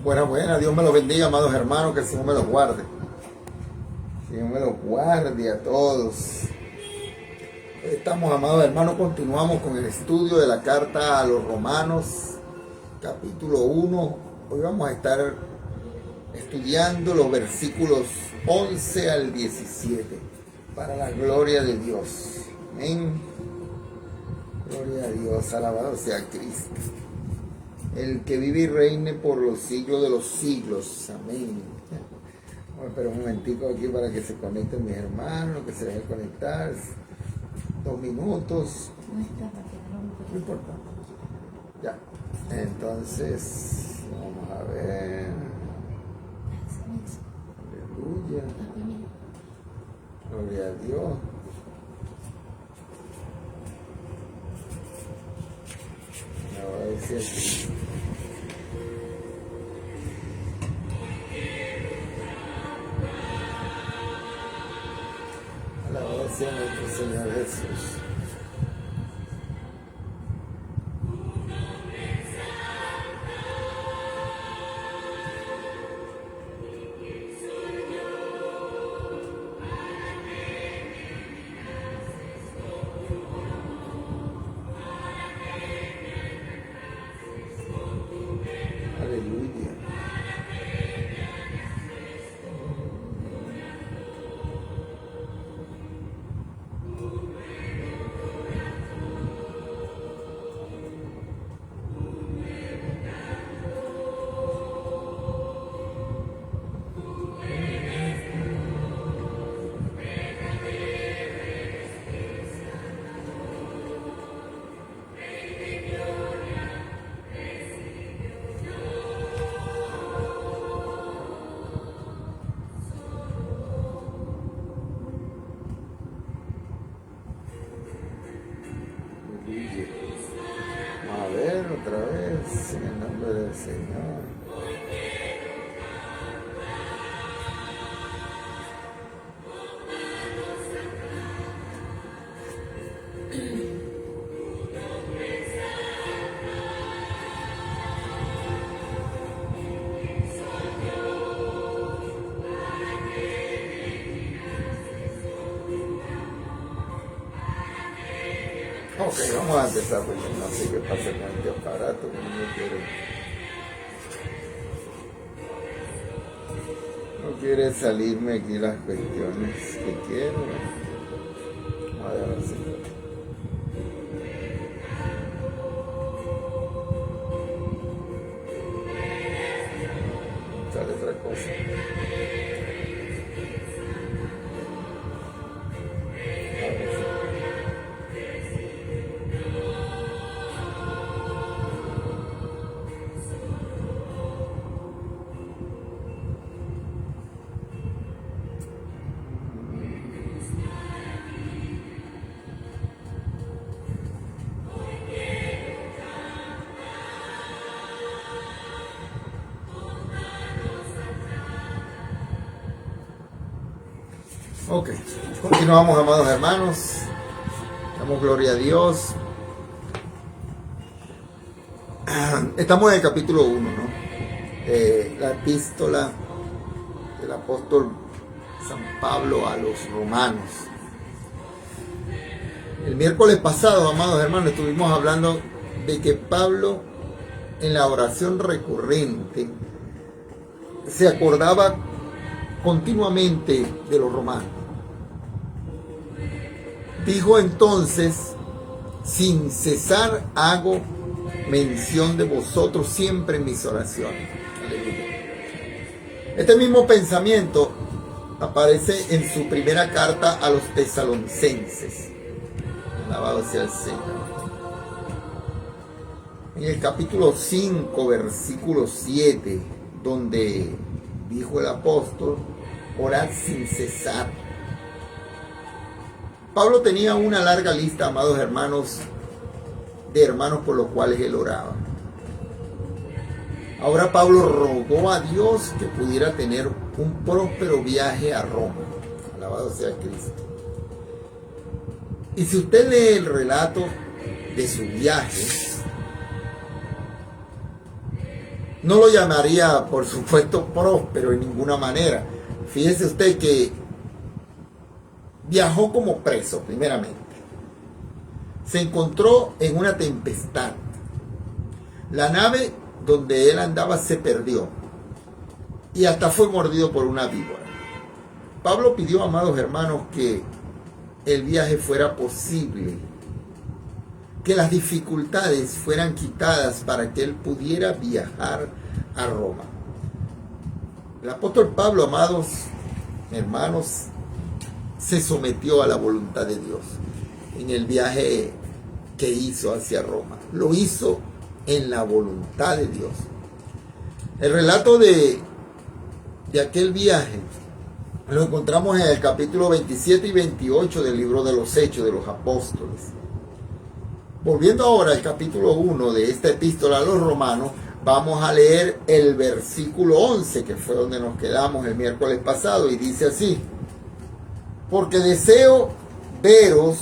Buenas, Dios me los bendiga, amados hermanos, que el Señor me los guarde. Que el Señor me los guarde a todos. Estamos, amados hermanos, continuamos con el estudio de la carta a los Romanos, capítulo 1. Hoy vamos a estar estudiando los versículos 11 al 17, para la gloria de Dios. Amén. Gloria a Dios, alabado sea Cristo, el que vive y reine por los siglos de los siglos. Amén. Vamos a esperar un momentico aquí para que se conecten mis hermanos, que se dejen conectar. 2 minutos. No importa. Ya. Entonces, vamos a ver. Aleluya. Gloria a Dios. Alabado sea nuestro Señor Jesús. A ver, otra vez, en el nombre del Señor. Ok, vamos a empezar porque no sé qué pasa con este aparato, no quiere salirme aquí las cuestiones que quiero. Vamos a dejar así. Sale otra cosa. Ok, continuamos, amados hermanos. Damos gloria a Dios. Estamos en el capítulo 1, ¿no? La epístola del apóstol San Pablo a los romanos. El miércoles pasado, amados hermanos, estuvimos hablando de que Pablo, en la oración recurrente, se acordaba continuamente de los romanos. Dijo entonces: sin cesar hago mención de vosotros siempre en mis oraciones. Aleluya. Este mismo pensamiento aparece en su primera carta a los tesalonicenses. Alabado sea el Señor. En el capítulo 5, versículo 7, donde dijo el apóstol: orad sin cesar. Pablo tenía una larga lista, amados hermanos, de hermanos por los cuales él oraba. Ahora Pablo rogó a Dios que pudiera tener un próspero viaje a Roma. Alabado sea Cristo. Y si usted lee el relato de su viaje, No lo llamaría, por supuesto, próspero en ninguna manera. Fíjese usted que viajó como preso, primeramente. Se encontró en una tempestad. La nave donde él andaba se perdió y hasta fue mordido por una víbora. Pablo pidió, amados hermanos, que el viaje fuera posible, que las dificultades fueran quitadas para que él pudiera viajar a Roma. El apóstol Pablo, amados hermanos, se sometió a la voluntad de Dios en el viaje que hizo hacia Roma. Lo hizo en la voluntad de Dios. El relato de aquel viaje lo encontramos en el capítulo 27 y 28 del libro de los Hechos de los Apóstoles. Volviendo ahora al capítulo 1 de esta epístola a los romanos, vamos a leer el versículo 11, que fue donde nos quedamos el miércoles pasado, y dice así: porque deseo veros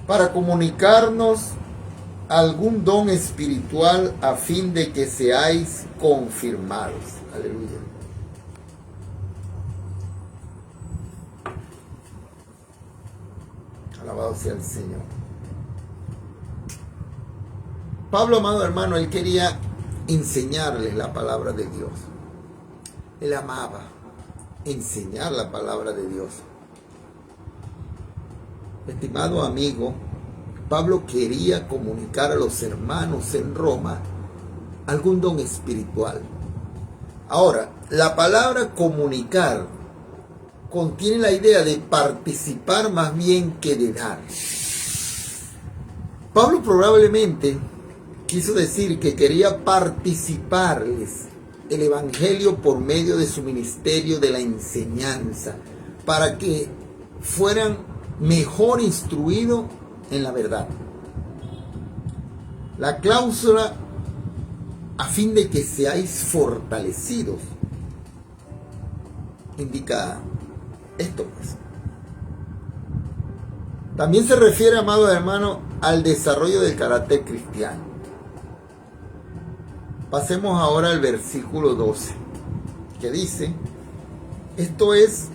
para comunicarnos algún don espiritual a fin de que seáis confirmados. Aleluya. Alabado sea el Señor. Pablo, amado hermano, él quería enseñarles la palabra de Dios. Él amaba enseñar la palabra de Dios. Estimado amigo, Pablo quería comunicar a los hermanos en Roma algún don espiritual. Ahora, la palabra comunicar contiene la idea de participar más bien que de dar. Pablo probablemente quiso decir que quería participarles el evangelio por medio de su ministerio de la enseñanza, para que fueran mejor instruidos en la verdad. La cláusula a fin de que seáis fortalecidos indica esto, pues. También se refiere, amado hermano, al desarrollo del carácter cristiano. Pasemos ahora al versículo 12, que dice: esto es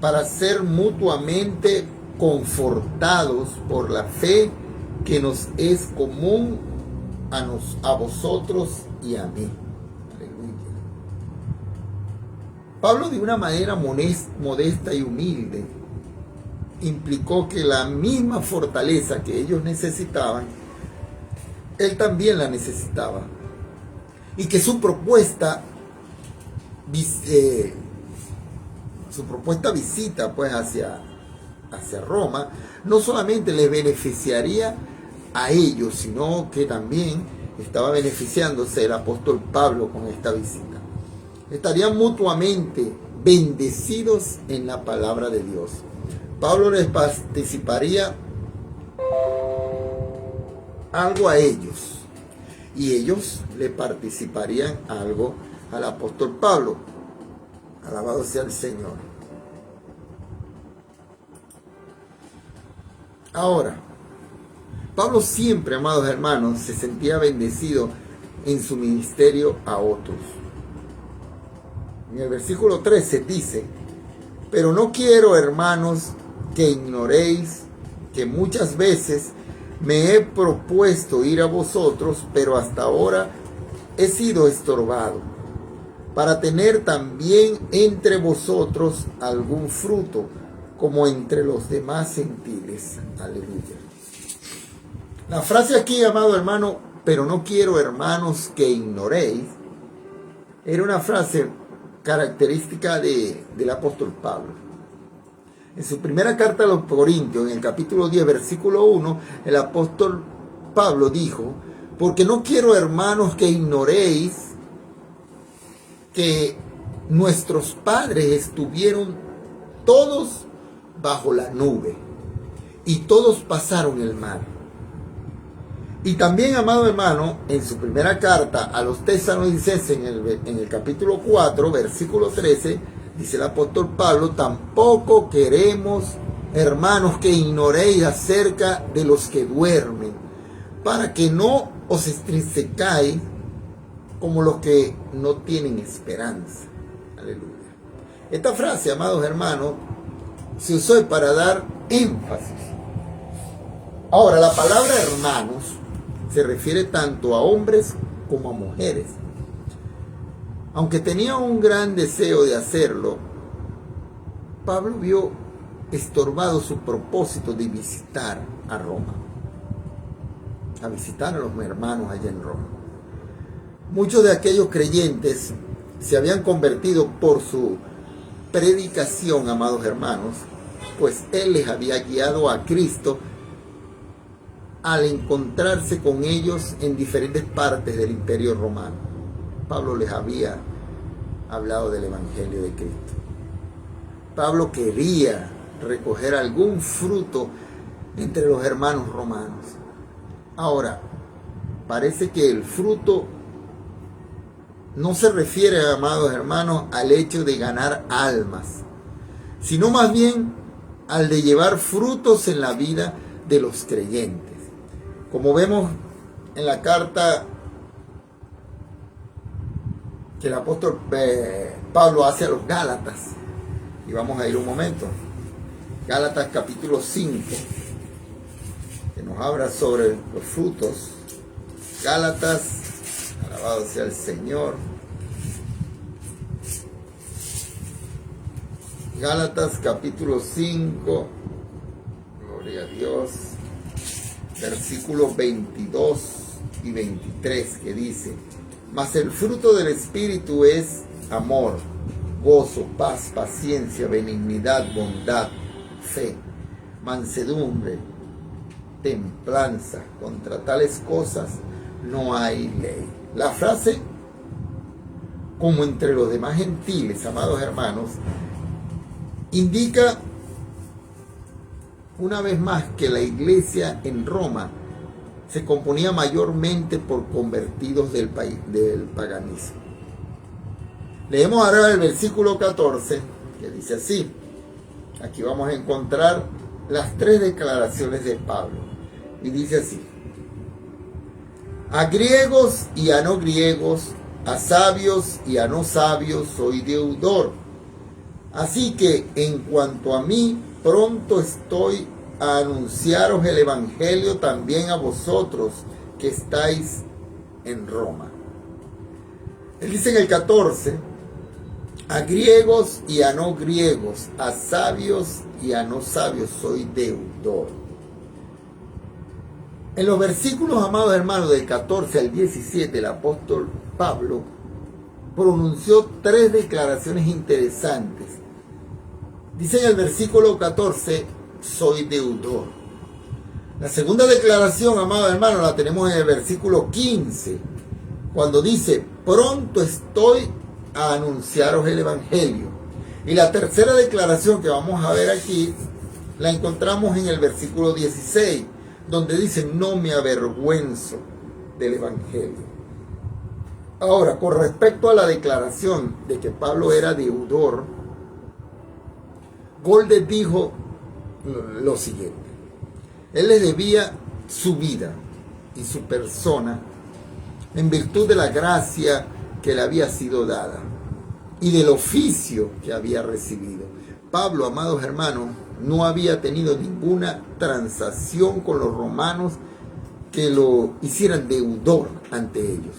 para ser mutuamente confortados por la fe que nos es común a vosotros y a mí. Aleluya. Pablo, de una manera modesta y humilde, implicó que la misma fortaleza que ellos necesitaban, él también la necesitaba. Y que su propuesta visita pues hacia Roma no solamente les beneficiaría a ellos, sino que también estaba beneficiándose el apóstol Pablo con esta visita. Estarían mutuamente bendecidos en la palabra de Dios. Pablo les participaría algo a ellos y ellos le participarían algo al apóstol Pablo. Alabado sea el Señor. Ahora, Pablo siempre, amados hermanos, se sentía bendecido en su ministerio a otros. En el versículo 13 dice: pero no quiero, hermanos, que ignoréis que muchas veces me he propuesto ir a vosotros, pero hasta ahora he sido estorbado, para tener también entre vosotros algún fruto, como entre los demás gentiles. Aleluya. La frase aquí, amado hermano, pero no quiero, hermanos, que ignoréis, era una frase característica del apóstol Pablo. En su primera carta a los Corintios, en el capítulo 10, versículo 1, el apóstol Pablo dijo: porque no quiero, hermanos, que ignoréis que nuestros padres estuvieron todos bajo la nube y todos pasaron el mar. Y también, amado hermano, en su primera carta a los tesalonicenses, en el capítulo 4, versículo 13, dice el apóstol Pablo: tampoco queremos, hermanos, que ignoréis acerca de los que duermen, para que no o se cae como los que no tienen esperanza. Aleluya. Esta frase, amados hermanos, se usó para dar énfasis. Ahora, la palabra hermanos se refiere tanto a hombres como a mujeres. Aunque tenía un gran deseo de hacerlo, Pablo vio estorbado su propósito de visitar a Roma, a visitar a los hermanos allá en Roma. Muchos de aquellos creyentes se habían convertido por su predicación, amados hermanos, pues Él les había guiado a Cristo al encontrarse con ellos en diferentes partes del Imperio Romano. Pablo les había hablado del Evangelio de Cristo. Pablo quería recoger algún fruto entre los hermanos romanos. Ahora, parece que el fruto no se refiere, amados hermanos, al hecho de ganar almas, sino más bien al de llevar frutos en la vida de los creyentes. Como vemos en la carta que el apóstol Pablo hace a los Gálatas, y vamos a ir un momento, Gálatas capítulo 5, que nos habla sobre los frutos. Gálatas, alabado sea el Señor. Gálatas capítulo 5, gloria a Dios, versículos 22 y 23, que dice: mas el fruto del Espíritu es amor, gozo, paz, paciencia, benignidad, bondad, fe, mansedumbre, templanza. Contra tales cosas no hay ley. La frase, como entre los demás gentiles, amados hermanos, indica una vez más que la iglesia en Roma se componía mayormente por convertidos del paganismo. Leemos ahora el versículo 14, que dice así. Aquí vamos a encontrar las tres declaraciones de Pablo. Y dice así: a griegos y a no griegos, a sabios y a no sabios, soy deudor. Así que en cuanto a mí, pronto estoy a anunciaros el Evangelio también a vosotros que estáis en Roma. Él dice en el 14, a griegos y a no griegos, a sabios y a no sabios, soy deudor. En los versículos, amados hermanos, del 14 al 17, el apóstol Pablo pronunció tres declaraciones interesantes. Dice en el versículo 14, soy deudor. La segunda declaración, amados hermanos, la tenemos en el versículo 15, cuando dice, pronto estoy a anunciaros el Evangelio. Y la tercera declaración que vamos a ver aquí, la encontramos en el versículo 16, donde dice, no me avergüenzo del Evangelio. Ahora, con respecto a la declaración de que Pablo era deudor, Golde dijo lo siguiente: él le debía su vida y su persona en virtud de la gracia que le había sido dada y del oficio que había recibido. Pablo, amados hermanos, no había tenido ninguna transacción con los romanos que lo hicieran deudor ante ellos,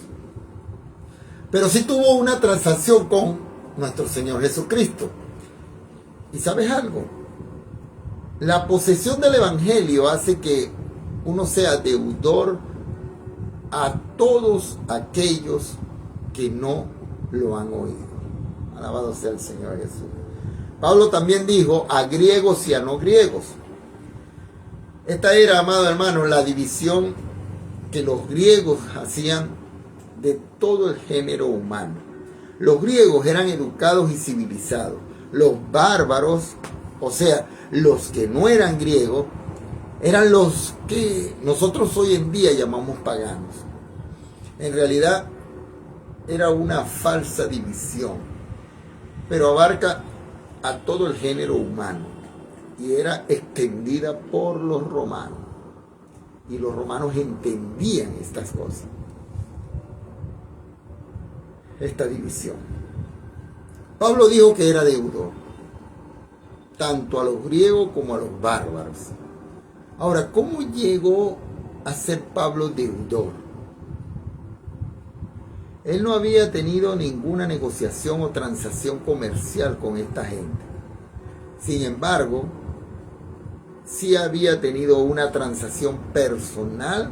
pero sí tuvo una transacción con nuestro Señor Jesucristo. ¿Y sabes algo? La posesión del Evangelio hace que uno sea deudor a todos aquellos que no lo han oído. Alabado sea el Señor Jesús. Pablo también dijo a griegos y a no griegos. Esta era, amado hermano, la división que los griegos hacían de todo el género humano. Los griegos eran educados y civilizados. Los bárbaros, o sea, los que no eran griegos, eran los que nosotros hoy en día llamamos paganos. En realidad era una falsa división, pero abarca a todo el género humano y era extendida por los romanos. y los romanos entendían estas cosas. Esta división. Pablo dijo que era deudor, tanto a los griegos como a los bárbaros. Ahora, ¿cómo llegó a ser Pablo deudor? Él no había tenido ninguna negociación o transacción comercial con esta gente. Sin embargo, sí había tenido una transacción personal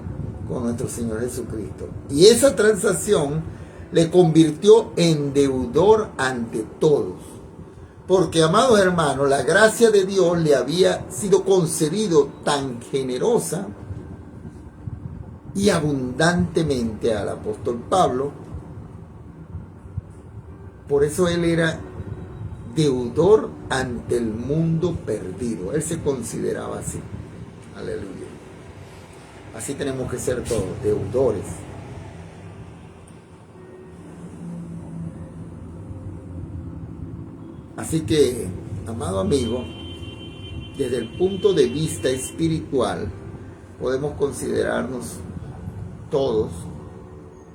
con nuestro Señor Jesucristo. Y esa transacción le convirtió en deudor ante todos. Porque, amados hermanos, la gracia de Dios le había sido concedido tan generosa y abundantemente al apóstol Pablo. Por eso él era deudor ante el mundo perdido. Él se consideraba así. Aleluya. Así tenemos que ser todos, deudores. Así que, amado amigo, desde el punto de vista espiritual, podemos considerarnos todos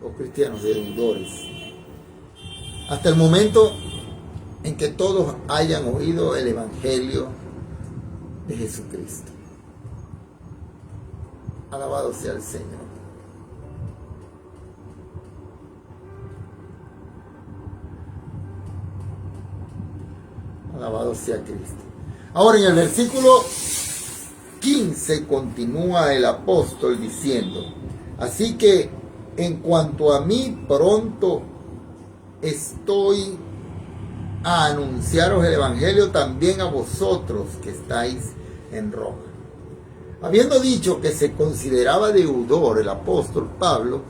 los cristianos deudores. Hasta el momento en que todos hayan oído el Evangelio de Jesucristo. Alabado sea el Señor. Alabado sea Cristo. Ahora en el versículo 15 continúa el apóstol diciendo: así que en cuanto a mí, pronto estoy a anunciaros el Evangelio también a vosotros que estáis en Roma. Habiendo dicho que se consideraba deudor el apóstol Pablo,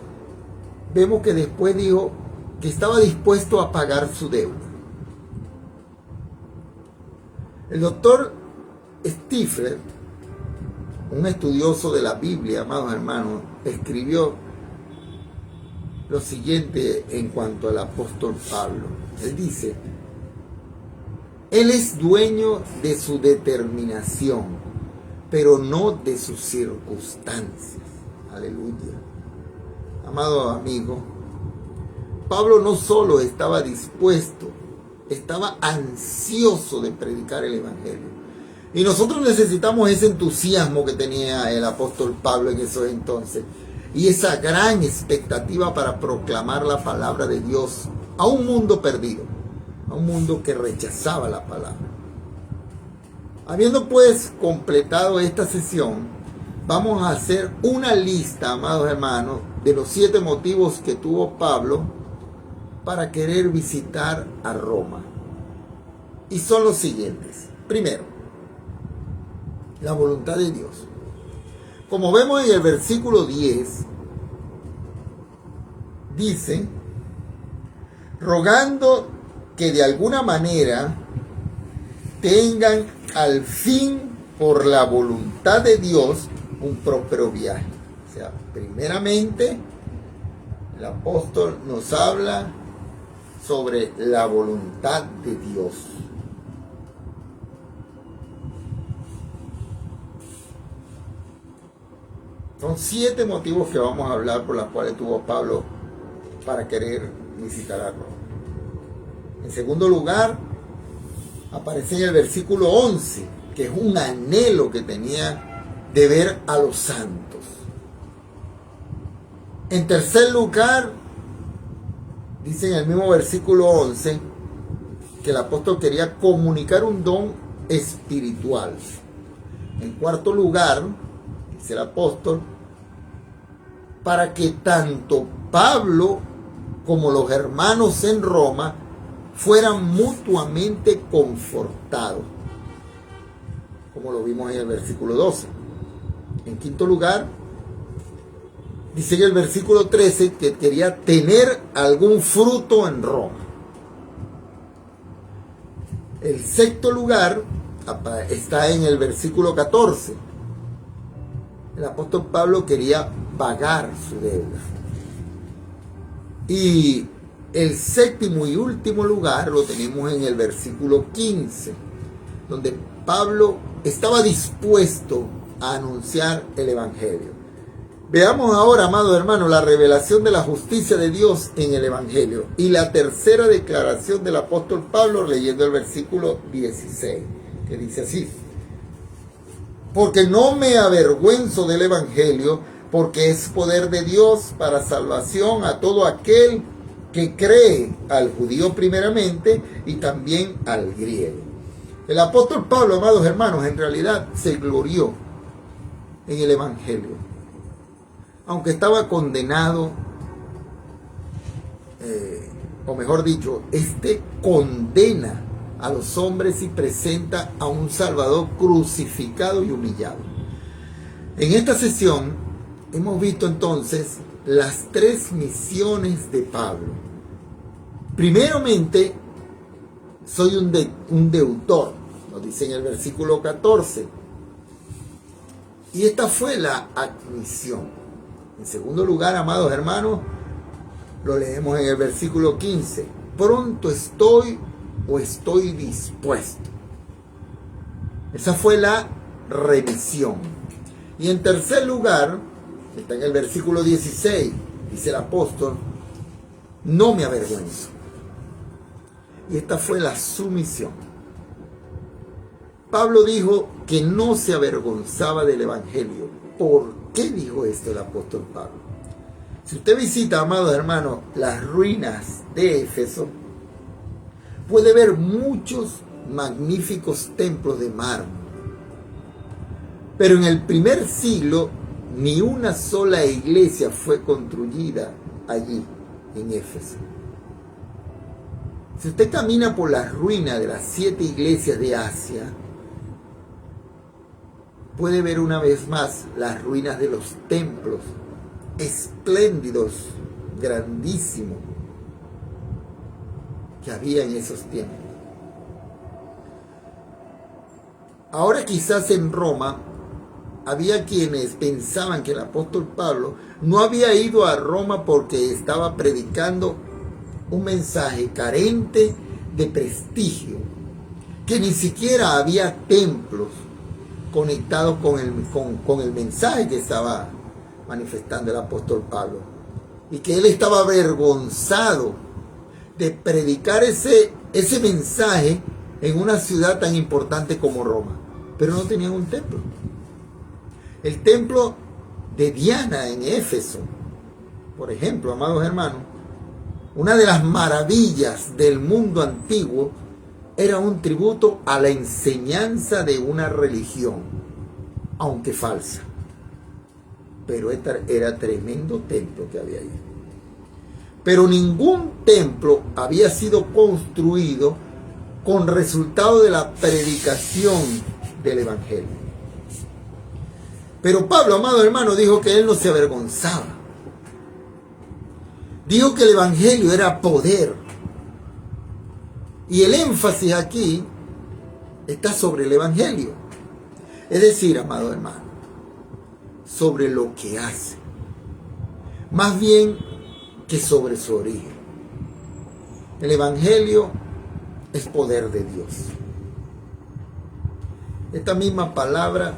vemos que después dijo que estaba dispuesto a pagar su deuda. El doctor Stifler, un estudioso de la Biblia, amados hermanos, escribió lo siguiente en cuanto al apóstol Pablo. Él dice: él es dueño de su determinación, pero no de sus circunstancias. Aleluya. Amado amigo, Pablo no solo estaba dispuesto, estaba ansioso de predicar el Evangelio. Y nosotros necesitamos ese entusiasmo que tenía el apóstol Pablo en esos entonces. Y esa gran expectativa para proclamar la palabra de Dios a un mundo perdido, a un mundo que rechazaba la palabra. Habiendo pues completado esta sesión, vamos a hacer una lista, amados hermanos, de los 7 motivos que tuvo Pablo para querer visitar a Roma. Y son los siguientes. Primero, la voluntad de Dios. Como vemos en el versículo 10, dice: rogando que de alguna manera tengan al fin por la voluntad de Dios un próspero viaje. O sea, primeramente el apóstol nos habla sobre la voluntad de Dios. Son 7 motivos que vamos a hablar por los cuales tuvo Pablo para querer visitar a Roma. En segundo lugar, aparece en el versículo 11, que es un anhelo que tenía de ver a los santos. En tercer lugar, dice en el mismo versículo 11 que el apóstol quería comunicar un don espiritual. En cuarto lugar, dice el apóstol, para que tanto Pablo como los hermanos en Roma fueran mutuamente confortados, como lo vimos en el versículo 12. En quinto lugar, dice en el versículo 13 que quería tener algún fruto en Roma. El sexto lugar está en el versículo 14. El apóstol Pablo quería pagar su deuda. Y el séptimo y último lugar lo tenemos en el versículo 15, donde Pablo estaba dispuesto a anunciar el Evangelio. Veamos ahora, amado hermano, la revelación de la justicia de Dios en el Evangelio y la tercera declaración del apóstol Pablo leyendo el versículo 16, que dice así: porque no me avergüenzo del Evangelio, porque es poder de Dios para salvación a todo aquel que cree, al judío primeramente y también al griego. El apóstol Pablo, amados hermanos, en realidad se glorió en el Evangelio. Aunque estaba condenado, o mejor dicho, condena a los hombres y presenta a un Salvador crucificado y humillado. En esta sesión hemos visto entonces las tres misiones de Pablo. Primeramente, soy un deutor, nos dice en el versículo 14. Y esta fue la admisión. En segundo lugar, amados hermanos, lo leemos en el versículo 15. Pronto estoy o estoy dispuesto. Esa fue la remisión. Y en tercer lugar, está en el versículo 16, dice el apóstol: no me avergüenzo. Y esta fue la sumisión. Pablo dijo que no se avergonzaba del Evangelio. ¿Por qué dijo esto el apóstol Pablo? Si usted visita, amados hermanos, las ruinas de Éfeso, puede ver muchos magníficos templos de mármol. Pero en el primer siglo, ni una sola iglesia fue construida allí, en Éfeso. Si usted camina por las ruinas de las 7 iglesias de Asia, puede ver una vez más las ruinas de los templos espléndidos, grandísimos, que había en esos tiempos. Ahora quizás en Roma había quienes pensaban que el apóstol Pablo no había ido a Roma porque estaba predicando un mensaje carente de prestigio, que ni siquiera había templos conectados con el mensaje que estaba manifestando el apóstol Pablo, y que él estaba avergonzado de predicar ese mensaje en una ciudad tan importante como Roma. Pero no tenían un templo. El templo de Diana en Éfeso, por ejemplo, amados hermanos, una de las maravillas del mundo antiguo, era un tributo a la enseñanza de una religión, aunque falsa. Pero era tremendo templo que había ahí. Pero ningún templo había sido construido con resultado de la predicación del Evangelio. Pero Pablo, amado hermano, dijo que él no se avergonzaba. Dijo que el Evangelio era poder. Y el énfasis aquí está sobre el Evangelio. Es decir, amado hermano, sobre lo que hace. Más bien que sobre su origen. El Evangelio es poder de Dios. Esta misma palabra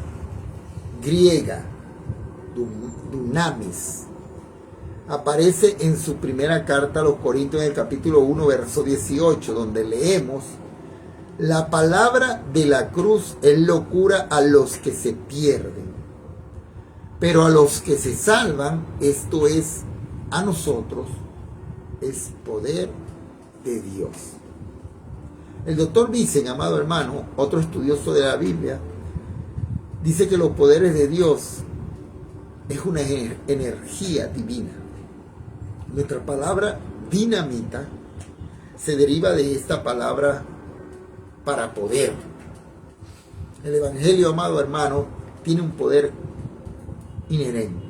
griega, dunamis, aparece en su primera carta a los Corintios en el capítulo 1, verso 18, donde leemos: la palabra de la cruz es locura a los que se pierden, pero a los que se salvan, esto es, a nosotros, es poder de Dios. El doctor Vincent, amado hermano, otro estudioso de la Biblia, dice que los poderes de Dios es una energía divina. Nuestra palabra dinamita se deriva de esta palabra para poder. El Evangelio, amado hermano, tiene un poder inherente.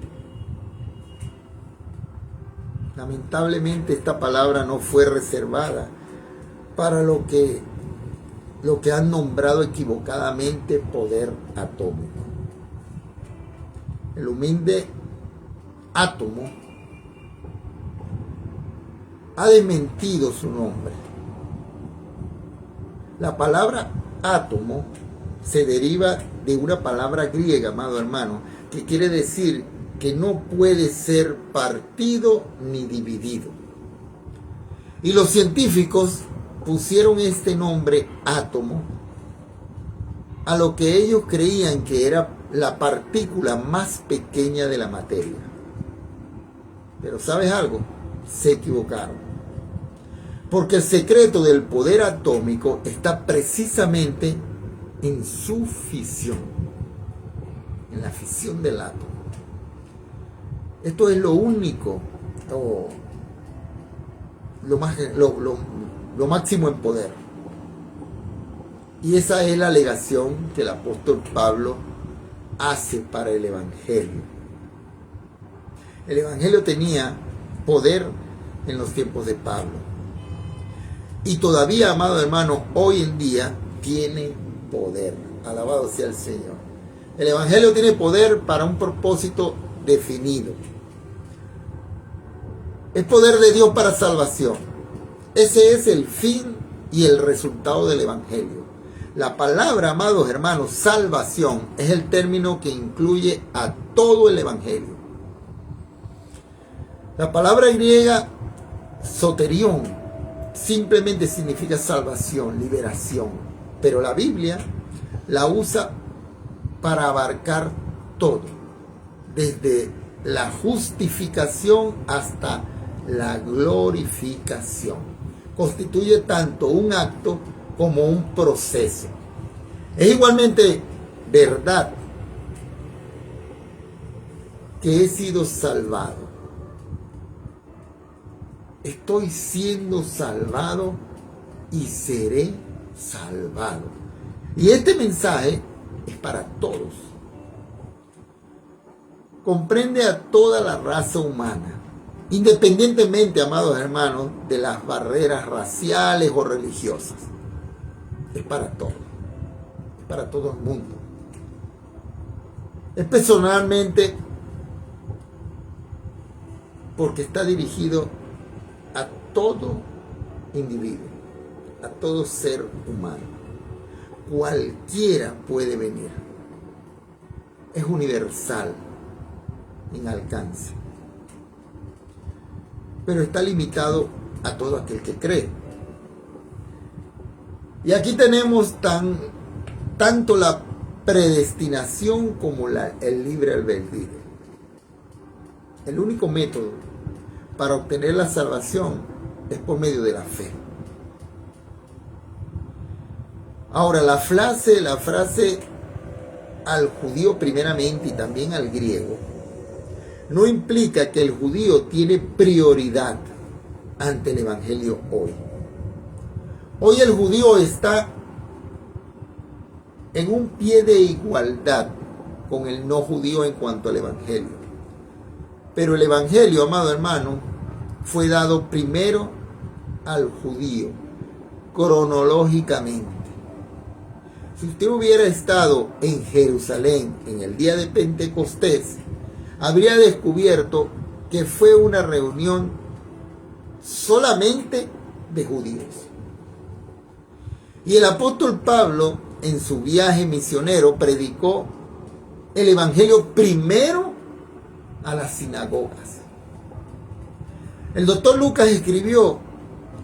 Lamentablemente esta palabra no fue reservada para lo que han nombrado equivocadamente poder atómico. El humilde átomo ha desmentido su nombre. La palabra átomo se deriva de una palabra griega, amado hermano, que quiere decir que no puede ser partido ni dividido. Y los científicos pusieron este nombre átomo a lo que ellos creían que era la partícula más pequeña de la materia. Pero ¿sabes algo? Se equivocaron. Porque el secreto del poder atómico está precisamente en su fisión, en la fisión del átomo. Esto es lo único, lo máximo en poder. Y esa es la alegación que el apóstol Pablo hace para el Evangelio. El Evangelio tenía poder en los tiempos de Pablo. Y todavía, amado hermano, hoy en día tiene poder. Alabado sea el Señor. El Evangelio tiene poder para un propósito definido. Es poder de Dios para salvación. Ese es el fin y el resultado del Evangelio. La palabra, amados hermanos, salvación, es el término que incluye a todo el Evangelio. La palabra griega soterión simplemente significa salvación, liberación. Pero la Biblia la usa para abarcar todo, desde la justificación hasta la glorificación. Constituye tanto un acto como un proceso. Es igualmente verdad que he sido salvado. Estoy siendo salvado y seré salvado. Y este mensaje es para todos. Comprende a toda la raza humana, independientemente, amados hermanos, de las barreras raciales o religiosas. Es para todos. Es para todo el mundo. Es personalmente porque está dirigido a todo individuo, a todo ser humano. Cualquiera puede venir. Es universal en alcance. Pero está limitado a todo aquel que cree. Y aquí tenemos tanto la predestinación como el libre albedrío. El único método para obtener la salvación es por medio de la fe. Ahora, la frase al judío primeramente y también al griego no implica que el judío tiene prioridad ante el evangelio hoy. Hoy el judío está en un pie de igualdad con el no judío en cuanto al evangelio. Pero el evangelio, amado hermano, fue dado primero al judío, cronológicamente. Si usted hubiera estado en Jerusalén en el día de Pentecostés, habría descubierto que fue una reunión solamente de judíos. Y el apóstol Pablo, en su viaje misionero, predicó el evangelio primero a las sinagogas. El doctor Lucas escribió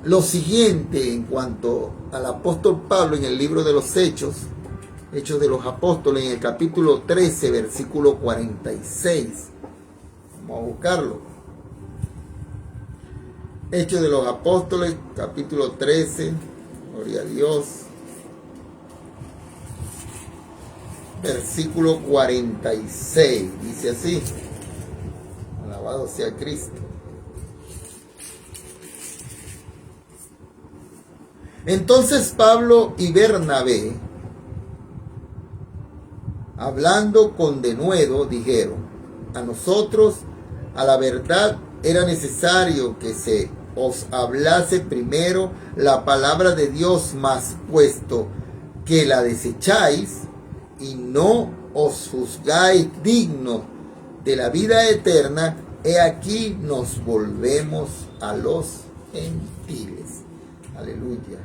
lo siguiente en cuanto al apóstol Pablo en el libro de los Hechos de los Apóstoles, en el capítulo 13, versículo 46. Vamos a buscarlo. Hechos de los Apóstoles, capítulo 13, gloria a Dios, versículo 46, dice así: alabado sea Cristo. Entonces Pablo y Bernabé, hablando con denuedo, dijeron: a nosotros, a la verdad, era necesario que se os hablase primero la palabra de Dios, mas puesto que la desecháis y no os juzgáis dignos de la vida eterna, he aquí nos volvemos a los gentiles. Aleluya.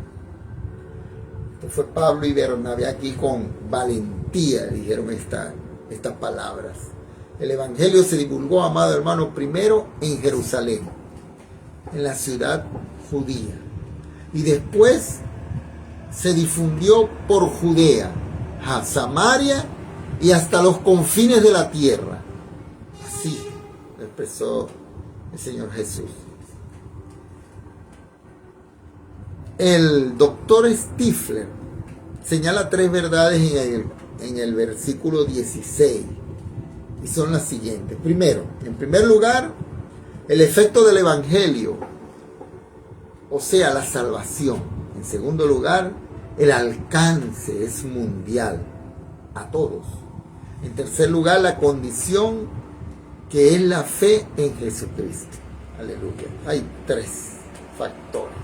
Esto fue Pablo y Bernabé aquí con valentía, dijeron estas palabras. El evangelio se divulgó, amado hermano, primero en Jerusalén, en la ciudad judía, y después se difundió por Judea, a Samaria y hasta los confines de la tierra. Así lo expresó el Señor Jesús. El doctor Stifler señala 3 verdades en el versículo 16, y son las siguientes. Primero, en primer lugar, el efecto del evangelio, o sea, la salvación. En segundo lugar, el alcance es mundial, a todos. En tercer lugar, la condición, que es la fe en Jesucristo. Aleluya. Hay 3 factores.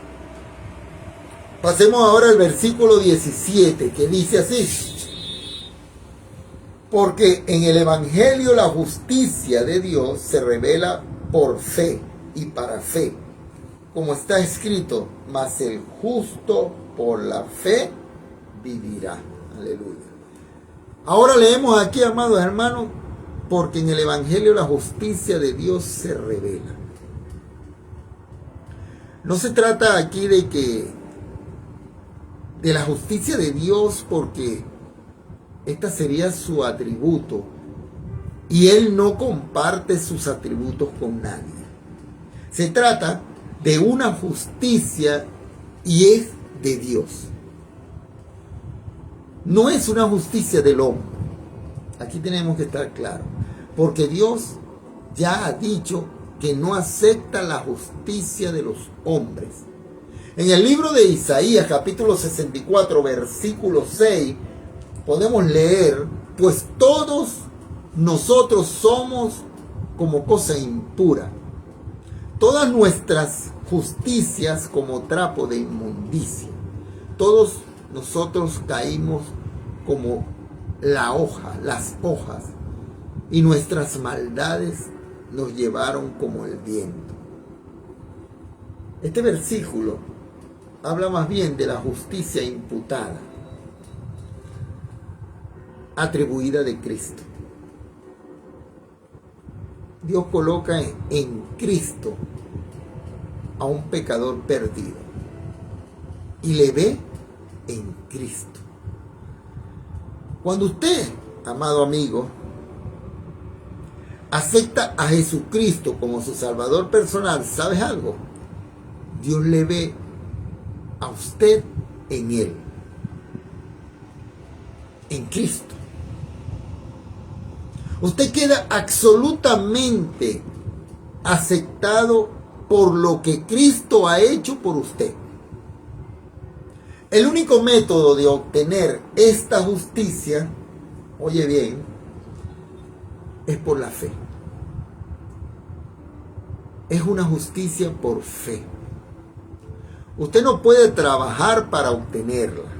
Pasemos ahora al versículo 17, que dice así: porque en el evangelio la justicia de Dios se revela por fe y para fe, como está escrito, mas el justo por la fe vivirá. Aleluya. Ahora leemos aquí, amados hermanos, porque en el evangelio la justicia de Dios se revela. No se trata aquí de la justicia de Dios, porque esta sería su atributo y Él no comparte sus atributos con nadie. Se trata de una justicia y es de Dios. No es una justicia del hombre. Aquí tenemos que estar claros, porque Dios ya ha dicho que no acepta la justicia de los hombres. En el libro de Isaías, capítulo 64, versículo 6, podemos leer: pues todos nosotros somos como cosa impura, todas nuestras justicias como trapo de inmundicia. Todos nosotros caímos como las hojas, y nuestras maldades nos llevaron como el viento. Este versículo habla más bien de la justicia imputada, atribuida de Cristo. Dios coloca en Cristo a un pecador perdido y le ve en Cristo. Cuando usted, amado amigo, acepta a Jesucristo como su Salvador personal, ¿sabes algo? Dios le ve a usted en Él, en Cristo. Usted queda absolutamente aceptado por lo que Cristo ha hecho por usted. El único método de obtener esta justicia, oye bien, es por la fe. Es una justicia por fe. Usted no puede trabajar para obtenerla.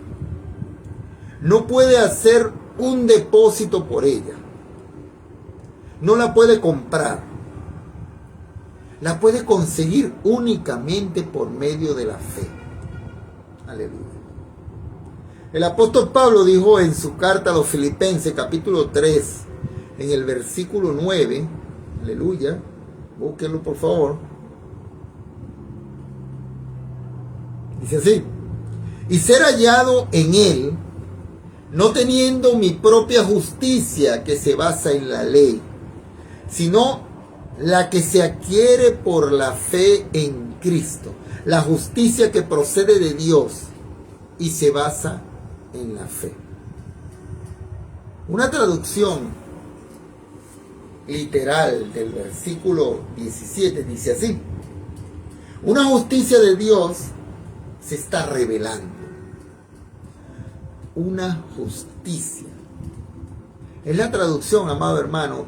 No puede hacer un depósito por ella. No la puede comprar. La puede conseguir únicamente por medio de la fe. Aleluya. El apóstol Pablo dijo en su carta a los Filipenses, capítulo 3, en el versículo 9, aleluya, búsquenlo por favor. Dice así: y ser hallado en Él, no teniendo mi propia justicia que se basa en la ley, sino la que se adquiere por la fe en Cristo, la justicia que procede de Dios y se basa en la fe. Una traducción literal del versículo 17 dice así: una justicia de Dios se está revelando. Una justicia. Es la traducción, amado hermano,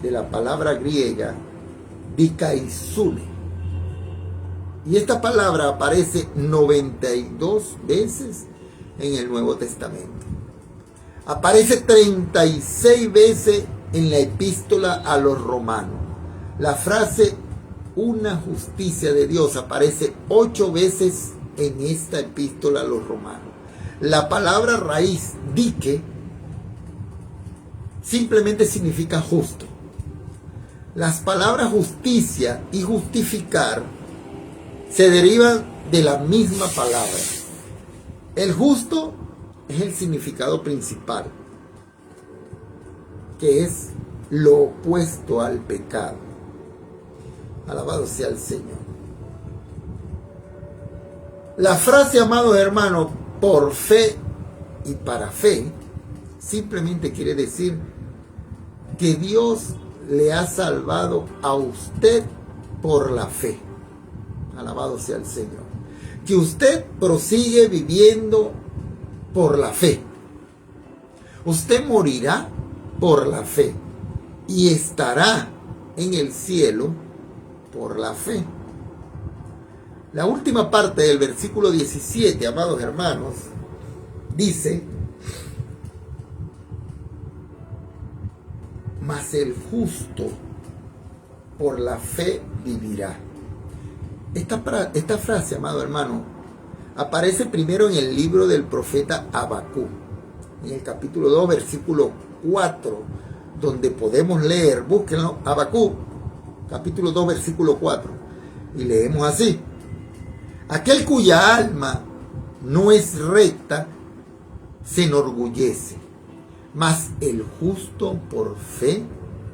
de la palabra griega dikaisune. Y esta palabra aparece 92 veces en el Nuevo Testamento. Aparece 36 veces en la epístola a los romanos. La frase una justicia de Dios aparece 8 veces en esta epístola a los romanos. La palabra raíz, dike, simplemente significa justo. Las palabras justicia y justificar se derivan de la misma palabra. El justo es el significado principal, que es lo opuesto al pecado. Alabado sea el Señor. La frase, amados hermanos, por fe y para fe, simplemente quiere decir que Dios le ha salvado a usted por la fe. Alabado sea el Señor. Que usted prosigue viviendo por la fe. Usted morirá por la fe y estará en el cielo por la fe. La última parte del versículo 17, amados hermanos, dice: mas el justo por la fe vivirá. Esta frase, amado hermano, aparece primero en el libro del profeta Habacuc, en el capítulo 2, versículo 4, donde podemos leer, búsquenlo, Habacuc, capítulo 2, versículo 4, y leemos así: aquel cuya alma no es recta se enorgullece, mas el justo por fe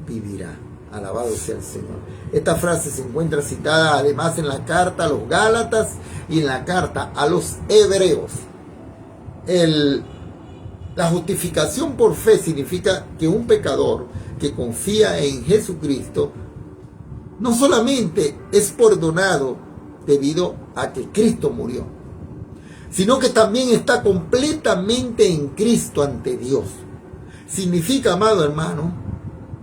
vivirá. Alabado sea el Señor. Esta frase se encuentra citada además en la carta a los Gálatas y en la carta a los Hebreos. La justificación por fe significa que un pecador que confía en Jesucristo no solamente es perdonado debido a que Cristo murió, sino que también está completamente en Cristo ante Dios. Significa, amado hermano,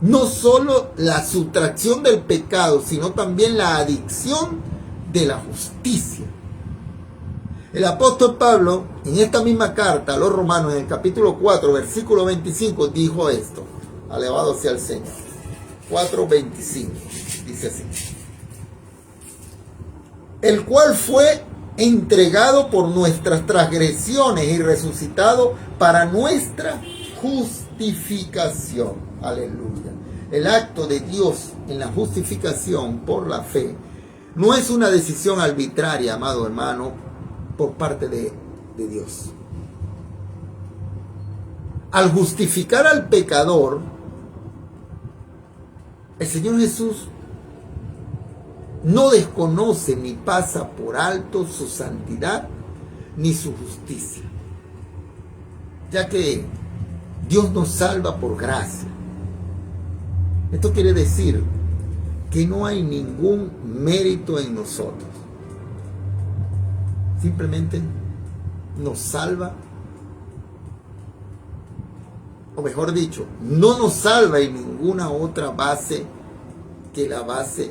no solo la sustracción del pecado, sino también la adicción de la justicia. El apóstol Pablo, en esta misma carta a los romanos, en el capítulo 4, versículo 25, dijo esto. Alabado sea el Señor. 4:25, dice así: el cual fue entregado por nuestras transgresiones y resucitado para nuestra justificación. Aleluya. El acto de Dios en la justificación por la fe no es una decisión arbitraria, amado hermano, por parte de Dios. Al justificar al pecador, el Señor Jesús no desconoce ni pasa por alto su santidad ni su justicia, ya que Dios nos salva por gracia. Esto quiere decir que no hay ningún mérito en nosotros. Simplemente nos salva, o mejor dicho, no nos salva en ninguna otra base que la base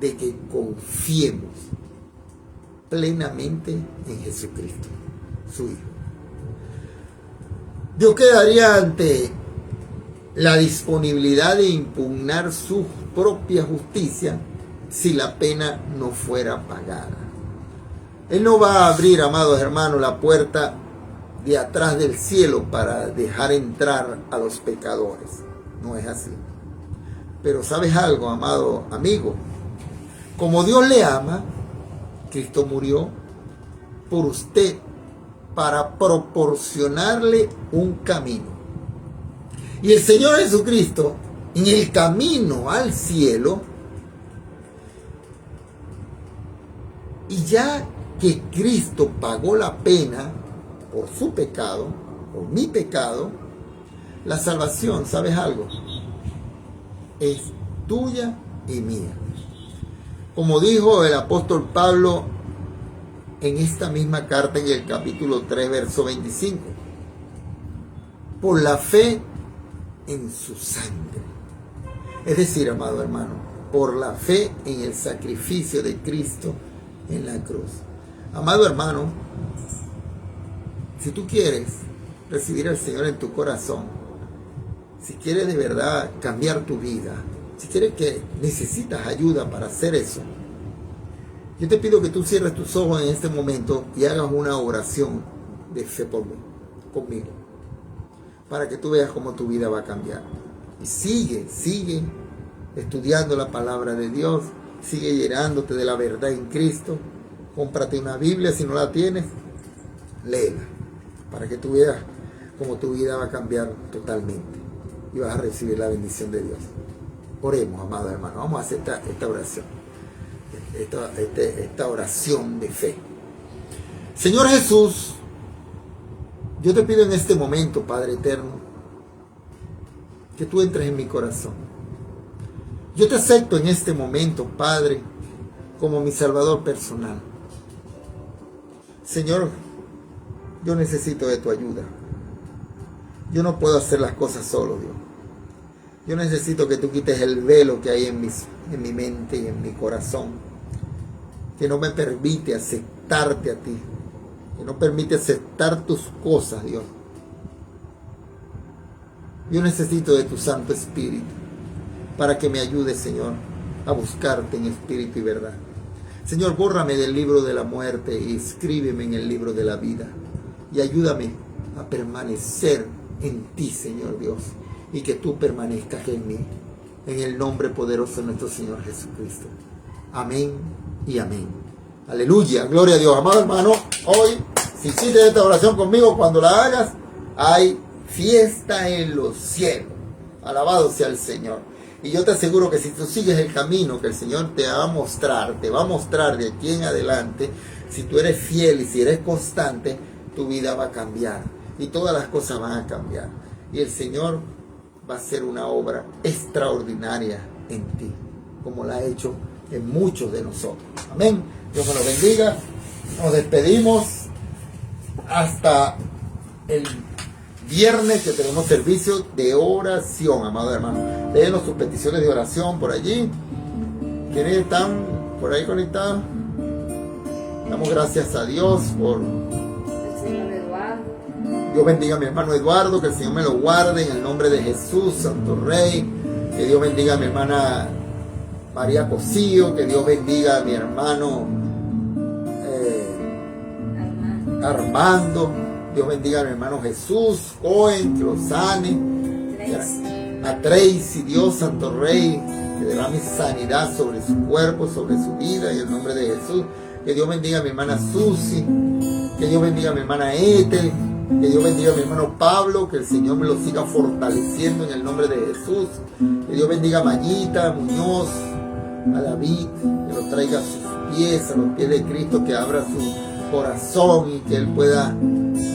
de que confiemos plenamente en Jesucristo, su Hijo. Dios quedaría ante la disponibilidad de impugnar su propia justicia si la pena no fuera pagada. Él no va a abrir, amados hermanos, la puerta de atrás del cielo para dejar entrar a los pecadores. No es así. Pero ¿sabes algo, amado amigo? Como Dios le ama, Cristo murió por usted para proporcionarle un camino. Y el Señor Jesucristo, en el camino al cielo, y ya que Cristo pagó la pena por su pecado, por mi pecado, la salvación, ¿sabes algo? Es tuya y mía. Como dijo el apóstol Pablo en esta misma carta, en el capítulo 3, verso 25, por la fe en su sangre. Es decir, amado hermano, por la fe en el sacrificio de Cristo en la cruz. Amado hermano, si tú quieres recibir al Señor en tu corazón, si quieres de verdad cambiar tu vida, si quieres que necesitas ayuda para hacer eso, yo te pido que tú cierres tus ojos en este momento y hagas una oración de fe por mí, conmigo, para que tú veas cómo tu vida va a cambiar. Y sigue estudiando la palabra de Dios. Sigue llenándote de la verdad en Cristo. Cómprate una Biblia si no la tienes, léela, para que tú veas cómo tu vida va a cambiar totalmente y vas a recibir la bendición de Dios. Oremos, amados hermanos. Vamos a hacer esta oración, esta oración de fe. Señor Jesús, yo te pido en este momento, Padre eterno, que tú entres en mi corazón. Yo te acepto en este momento, Padre, como mi Salvador personal. Señor, yo necesito de tu ayuda. Yo no puedo hacer las cosas solo, Dios. Yo necesito que tú quites el velo que hay en mi mente y en mi corazón, que no me permite aceptarte a ti, que no permite aceptar tus cosas, Dios. Yo necesito de tu Santo Espíritu para que me ayude, Señor, a buscarte en espíritu y verdad. Señor, bórrame del libro de la muerte y escríbeme en el libro de la vida. Y ayúdame a permanecer en ti, Señor Dios, y que tú permanezcas en mí. En el nombre poderoso de nuestro Señor Jesucristo. Amén y amén. Aleluya, gloria a Dios. Amado hermano, hoy, si hiciste esta oración conmigo, cuando la hagas, hay fiesta en los cielos. Alabado sea el Señor. Y yo te aseguro que si tú sigues el camino que el Señor te va a mostrar de aquí en adelante, si tú eres fiel y si eres constante, tu vida va a cambiar y todas las cosas van a cambiar. Y el Señor va a hacer una obra extraordinaria en ti, como la ha hecho en muchos de nosotros. Amén. Dios me lo bendiga. Nos despedimos hasta el viernes, que tenemos servicio de oración, amados hermanos. Déjenos sus peticiones de oración por allí. ¿Quiénes están por ahí conectados? Damos gracias a Dios por el Señor Eduardo. Dios bendiga a mi hermano Eduardo, que el Señor me lo guarde en el nombre de Jesús, Santo Rey. Que Dios bendiga a mi hermana María Cosío, que Dios bendiga a mi hermano Armando. Dios bendiga a mi hermano Jesús Cohen, que lo sane. A Tracy, Dios Santo Rey, que derrame sanidad sobre su cuerpo, sobre su vida, en el nombre de Jesús. Que Dios bendiga a mi hermana Susi, que Dios bendiga a mi hermana Ethel, que Dios bendiga a mi hermano Pablo, que el Señor me lo siga fortaleciendo en el nombre de Jesús. Que Dios bendiga a Mayita Muñoz, a David, que lo traiga a sus pies, a los pies de Cristo, que abra su corazón y que él pueda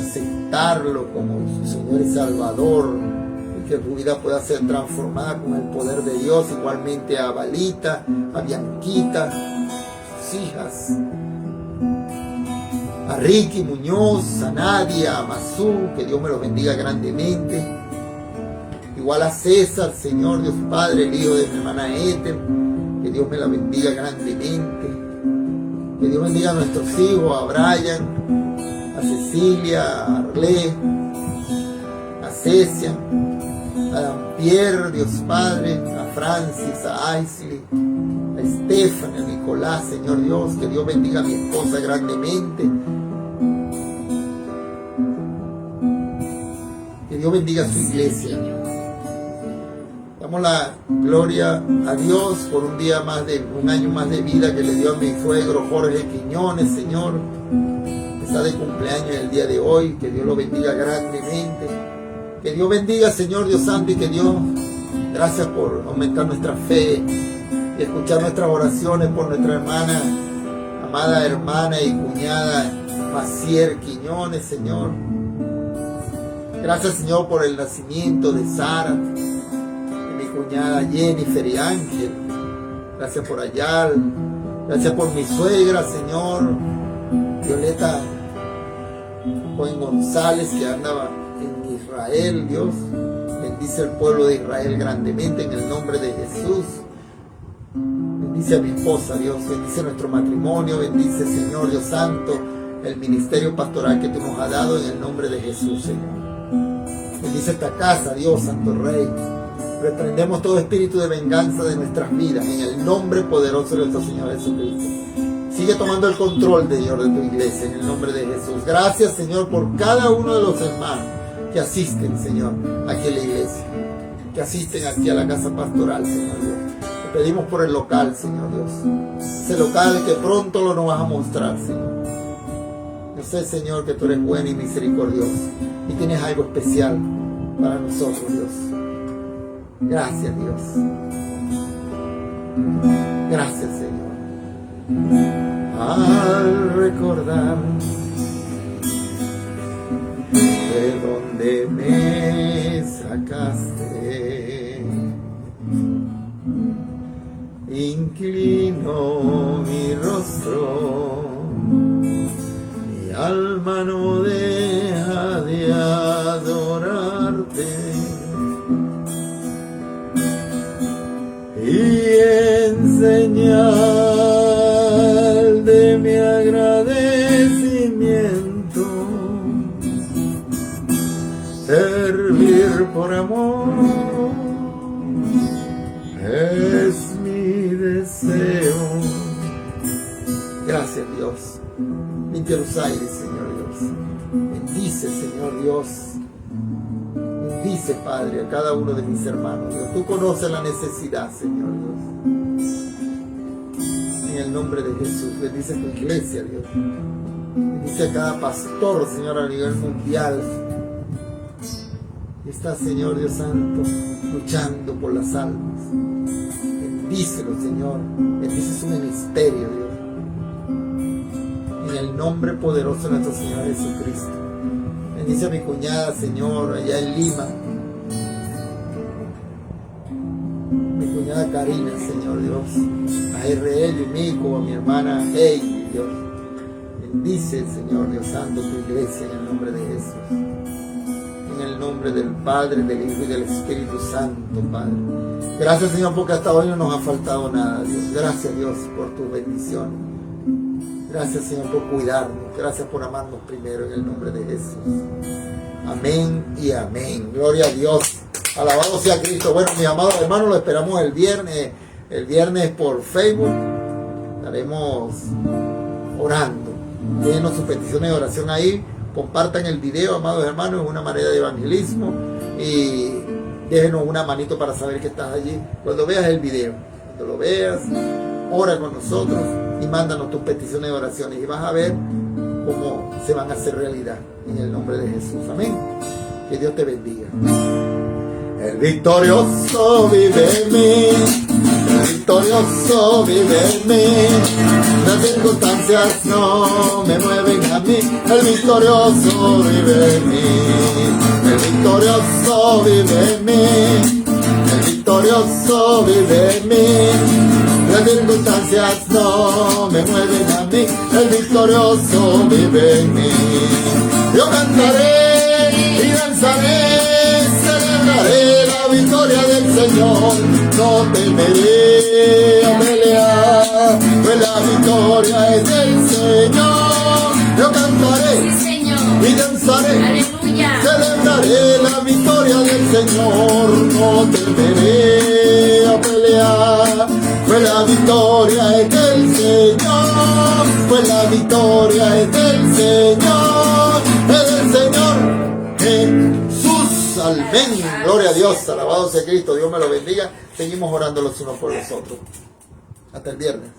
aceptarlo como su Señor y Salvador, y que tu vida pueda ser transformada con el poder de Dios. Igualmente a Balita, a Bianquita, sus hijas, a Ricky Muñoz, a Nadia, a Mazú, que Dios me los bendiga grandemente. Igual a César, Señor Dios Padre, el hijo de mi hermana Ethel, que Dios me la bendiga grandemente. Que Dios bendiga a nuestros hijos, a Brian, a Cecilia, a Arlé, a Cecia, a Dampier, Dios Padre, a Francis, a Aisley, a Estefan, a Nicolás, Señor Dios. Que Dios bendiga a mi esposa grandemente. Que Dios bendiga a su iglesia. Damos la gloria a Dios por un año más de vida que le dio a mi suegro Jorge Quiñones, Señor. Está de cumpleaños el día de hoy. Que Dios lo bendiga grandemente. Que Dios bendiga, Señor Dios Santo, y que Dios, gracias por aumentar nuestra fe y escuchar nuestras oraciones por nuestra hermana, amada hermana y cuñada Macier Quiñones, Señor. Gracias, Señor, por el nacimiento de Sara, de mi cuñada Jennifer y Ángel. Gracias por Ayal. Gracias por mi suegra, Señor, Violeta Juan González, que andaba en Israel. Dios bendice al pueblo de Israel grandemente en el nombre de Jesús. Bendice a mi esposa, Dios. Bendice nuestro matrimonio. Bendice, Señor Dios Santo, el ministerio pastoral que tú nos has dado en el nombre de Jesús, Señor. Bendice esta casa, Dios Santo Rey. Reprendemos todo espíritu de venganza de nuestras vidas en el nombre poderoso de nuestro Señor Jesucristo. Sigue tomando el control, Señor, de tu iglesia en el nombre de Jesús. Gracias, Señor, por cada uno de los hermanos que asisten, Señor, aquí a la iglesia, que asisten aquí a la casa pastoral, Señor Dios. Pedimos por el local, Señor Dios. Ese local que pronto lo nos vas a mostrar, Señor. Yo sé, Señor, que tú eres bueno y misericordioso y tienes algo especial para nosotros, Dios. Gracias, Dios. Gracias, Señor. Al recordar de donde me sacaste, inclino mi rostro, mi alma no deja de adorarte, y en señal de mi agradecimiento, servir por amor es mi deseo. Gracias, Dios. Limpia los aires, Señor Dios. Bendice, Señor Dios. Bendice, Padre, a cada uno de mis hermanos, Dios. Tú conoces la necesidad, Señor Dios. En el nombre de Jesús, bendice tu iglesia, Dios. Bendice a cada pastor, Señor, a nivel mundial. Y está, Señor Dios Santo, luchando por las almas. Bendícelo, Señor. Bendice su ministerio, Dios. En el nombre poderoso de nuestro Señor Jesucristo. Bendice a mi cuñada, Señor, allá en Lima. Mi cuñada Karina, Señor Dios. A R.L. y Mico, a mi hermana Hey, Dios. Bendice, Señor Dios Santo, tu iglesia en el nombre de Jesús. En el nombre del Padre, del Hijo y del Espíritu Santo, Padre. Gracias, Señor, porque hasta hoy no nos ha faltado nada, Dios. Gracias, Dios, por tu bendición. Gracias, Señor, por cuidarnos. Gracias por amarnos primero en el nombre de Jesús. Amén y amén. Gloria a Dios. Alabado sea Cristo. Bueno, mis amados hermanos, lo esperamos el viernes. El viernes por Facebook. Estaremos orando. Déjenos sus peticiones de oración ahí. Compartan el video, amados hermanos, es una manera de evangelismo. Y déjenos una manito para saber que estás allí. Cuando veas el video, cuando lo veas, ora con nosotros y mándanos tus peticiones de oraciones. Y vas a ver cómo se van a hacer realidad en el nombre de Jesús. Amén. Que Dios te bendiga. El victorioso vive en mí. El victorioso vive en mí. Las circunstancias no me mueven a mí. El victorioso vive en mí. El victorioso vive en mí. El victorioso vive en mí. Las circunstancias no me mueven a mí. El victorioso vive en mí. Yo cantaré y danzaré, celebraré la victoria del Señor. No temeré a pelear, pues la victoria es del Señor. Yo cantaré y danzaré, aleluya, celebraré la victoria del Señor. No temeré a pelear, pues la victoria es del Señor. Pues la victoria es del Señor, es del Señor Jesús. Amén. Gloria a Dios. Alabado sea Cristo. Dios me lo bendiga. Seguimos orando los unos por los otros. Hasta el viernes.